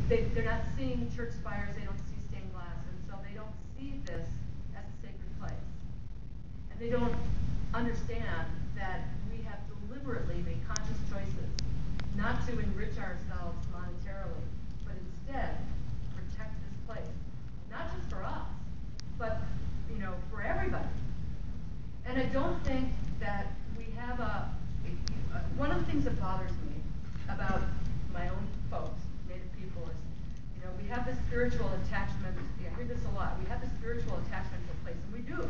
they're not seeing church spires, they don't see stained glass, and so they don't see this as a sacred place. And they don't understand that we have deliberately made conscious choices not to enrich ourselves monetarily, but instead protect this place, not just for us, but for everybody. And I don't think that we have one of the things that bothers me about my own folks, Native people, is we have this spiritual attachment. I hear this a lot. We have this spiritual attachment to a place, and we do.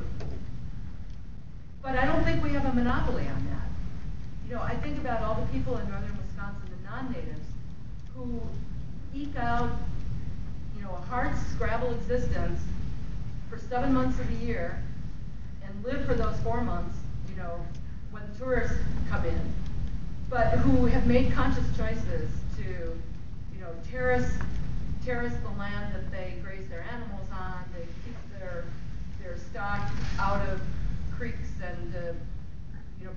But I don't think we have a monopoly on that. I think about all the people in northern Wisconsin, the non-natives, who eke out, a hard scrabble existence for 7 months of the year and live for those 4 months, when tourists come in, but who have made conscious choices to, terrace the land that they graze their animals on, they keep their stock out of creeks and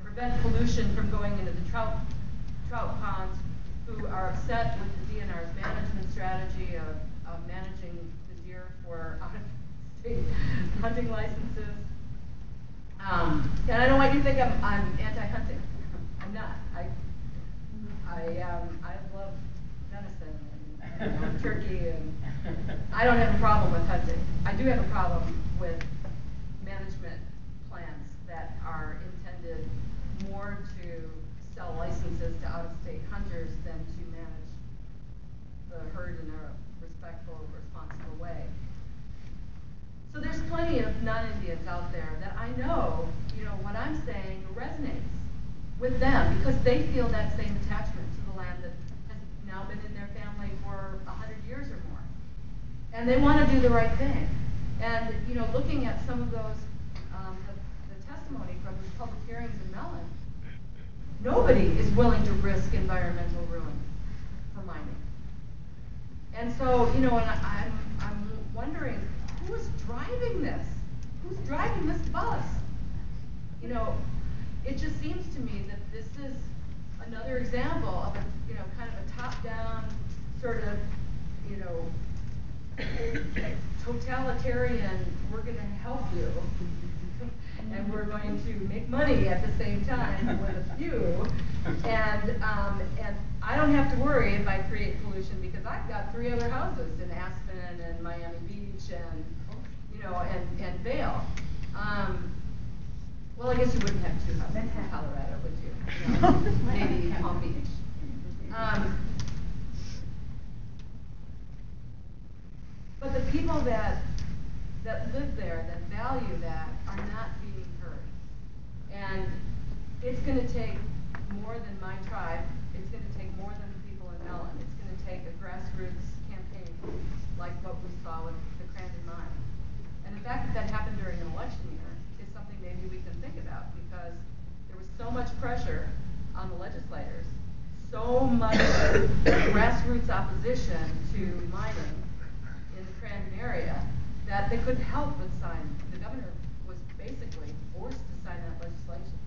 prevent pollution from going into the trout ponds, who are upset with the DNR's management strategy of managing the deer for out-of-state hunting licenses. And I don't want you to think I'm anti-hunting. I'm not. I love venison and turkey, and I don't have a problem with hunting. I do have a problem with management plans that are intended more to sell licenses to out-of-state hunters than to manage the herd in a respectful, responsible way. So there's plenty of non-Indians out there that I know, what I'm saying resonates with them because they feel that same attachment to the land that has now been in their family for 100 years or more. And they want to do the right thing. And, looking at some of those, the testimony from the public hearings in Mellon, nobody is willing to risk environmental ruin for mining. And so, and I'm wondering, who's driving this? Who's driving this bus? It just seems to me that this is another example of a, kind of a top-down sort of, totalitarian, we're going to help you, and we're going to make money at the same time with a few, and I don't have to worry if I create pollution because I've got 3 other houses in Aspen and Miami Beach and and Vail. Well, I guess you wouldn't have 2 houses in Colorado, would you? Maybe Palm Beach. But the people that live there, that value that, are not being heard. And it's going to take more than my tribe. It's going to take more than the people in Mellon. It's going to take a grassroots campaign like what we saw with the Crandon Mine. And the fact that that happened during an election year is something maybe we can think about because there was so much pressure on the legislators, so much grassroots opposition to mining in the Crandon area that they couldn't help but sign. The governor was basically forced to sign that legislation.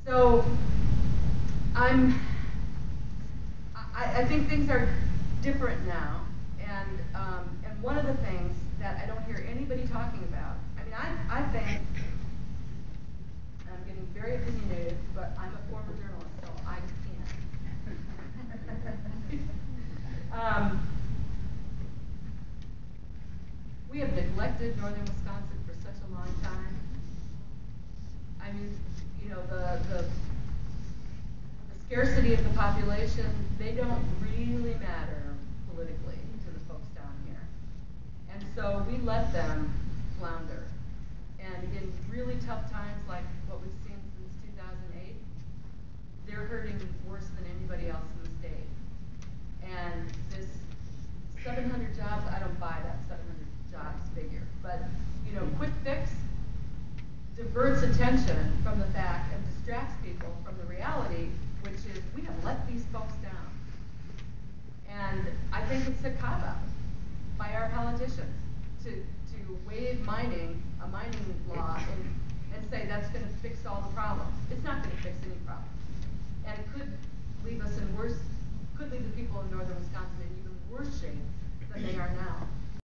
So I think things are different now, and one of the things that I don't hear anybody talking about. I mean, I think, and I'm getting very opinionated, but I'm a former journalist, so I can't. We have neglected northern Wisconsin for such a long time. I mean, the scarcity of the population, they don't really matter politically to the folks down here. And so we let them flounder. And in really tough times like what we've seen since 2008, they're hurting worse than anybody else in the state. And this 700 jobs, I don't buy that 700 jobs figure. But, quick fix diverts attention from the fact and distracts people from the reality, which is we have let these folks down. And I think it's a cop-out by our politicians to waive a mining law and say that's going to fix all the problems. It's not going to fix any problems. And it could leave us in could leave the people in northern Wisconsin in even